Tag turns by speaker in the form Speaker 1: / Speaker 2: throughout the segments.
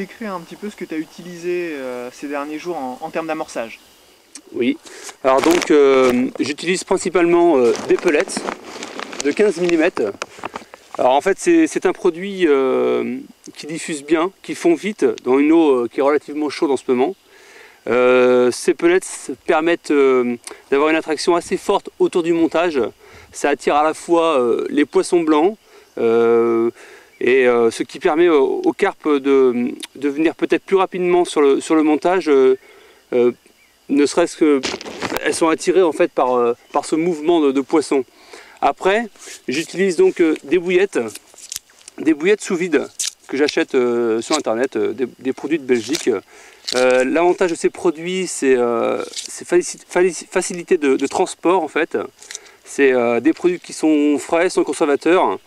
Speaker 1: décrire un petit peu ce que tu as utilisé ces derniers jours en termes d'amorçage?
Speaker 2: Oui, alors donc j'utilise principalement des pellets de 15 mm. Alors en fait c'est un produit qui diffuse bien, qui fond vite dans une eau qui est relativement chaude en ce moment. Ces pellets permettent d'avoir une attraction assez forte autour du montage. Ça attire à la fois les poissons blancs et ce qui permet aux carpes de venir peut-être plus rapidement sur le montage, ne serait-ce qu'elles sont attirées en fait par ce mouvement de poissons. Après, j'utilise donc des bouillettes sous vide que j'achète sur internet, des produits de Belgique. L'avantage de ces produits, c'est facilité de transport en fait. C'est des produits qui sont frais, sans conservateur.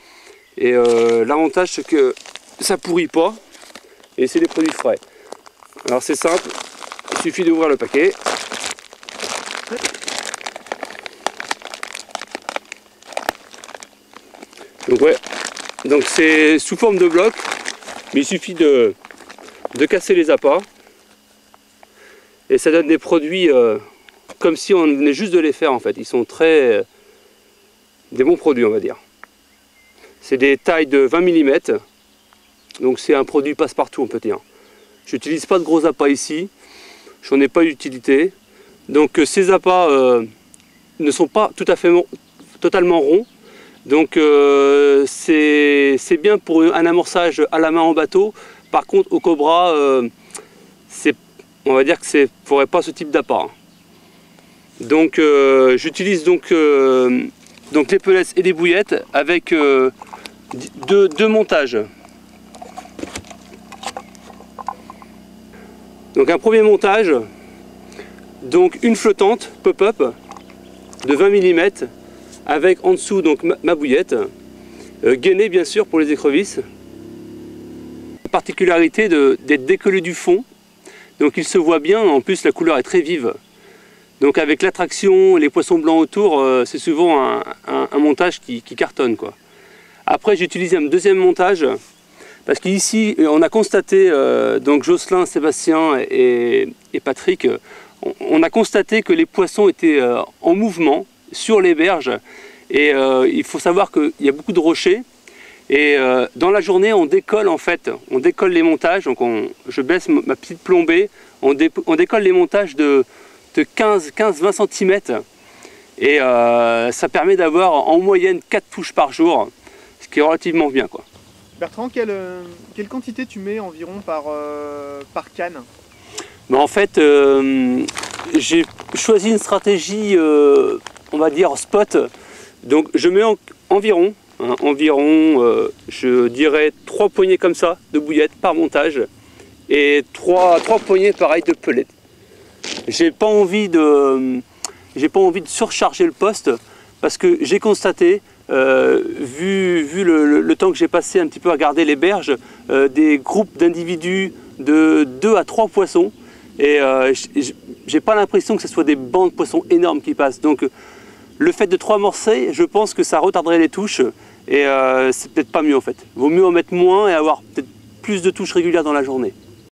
Speaker 2: Et l'avantage, c'est que ça pourrit pas. Et c'est des produits frais. Alors c'est simple, il suffit d'ouvrir le paquet. Donc ouais, donc c'est sous forme de bloc, mais il suffit de casser les appâts. Et ça donne des produits comme si on venait juste de les faire en fait. Ils sont des bons produits on va dire. C'est des tailles de 20 mm. Donc c'est un produit passe-partout on peut dire. J'utilise pas de gros appâts ici. J'en ai pas d'utilité. Donc ces appâts ne sont pas totalement ronds. Donc c'est bien pour un amorçage à la main en bateau. Par contre au Cobra, on va dire que c'est faudrait pas ce type d'appât. Donc j'utilise donc les pellets et les bouillettes avec deux montages. Donc un premier montage, donc une flottante pop-up de 20 mm avec en dessous donc ma bouillette, gainée bien sûr pour les écrevisses. La particularité d'être décollé du fond, donc il se voit bien, en plus la couleur est très vive. Donc avec l'attraction, les poissons blancs autour, c'est souvent un montage qui cartonne quoi. Après j'ai utilisé un deuxième montage, parce qu'ici on a constaté, donc Jocelyn, Sébastien et Patrick, on a constaté que les poissons étaient en mouvement sur les berges. Et il faut savoir qu'il y a beaucoup de rochers. Et dans la journée, on décolle en fait, on décolle les montages. Donc je baisse ma petite plombée, on décolle les montages de 15-20 cm. Et ça permet d'avoir en moyenne 4 touches par jour, ce qui est relativement bien quoi.
Speaker 1: Bertrand, quelle quantité tu mets environ par canne?
Speaker 2: Ben en fait, j'ai choisi une stratégie, on va dire spot. Donc je mets environ, je dirais 3 poignées comme ça de bouillettes par montage et 3 poignées pareil de pellets. J'ai pas envie de surcharger le poste parce que j'ai constaté, vu le temps que j'ai passé un petit peu à regarder les berges, des groupes d'individus de 2 à 3 poissons et j'ai pas l'impression que ce soit des bancs de poissons énormes qui passent. Donc le fait de 3 amorcer, je pense que ça retarderait les touches et c'est peut-être pas mieux en fait. Vaut mieux en mettre moins et avoir peut-être plus de touches régulières dans la journée.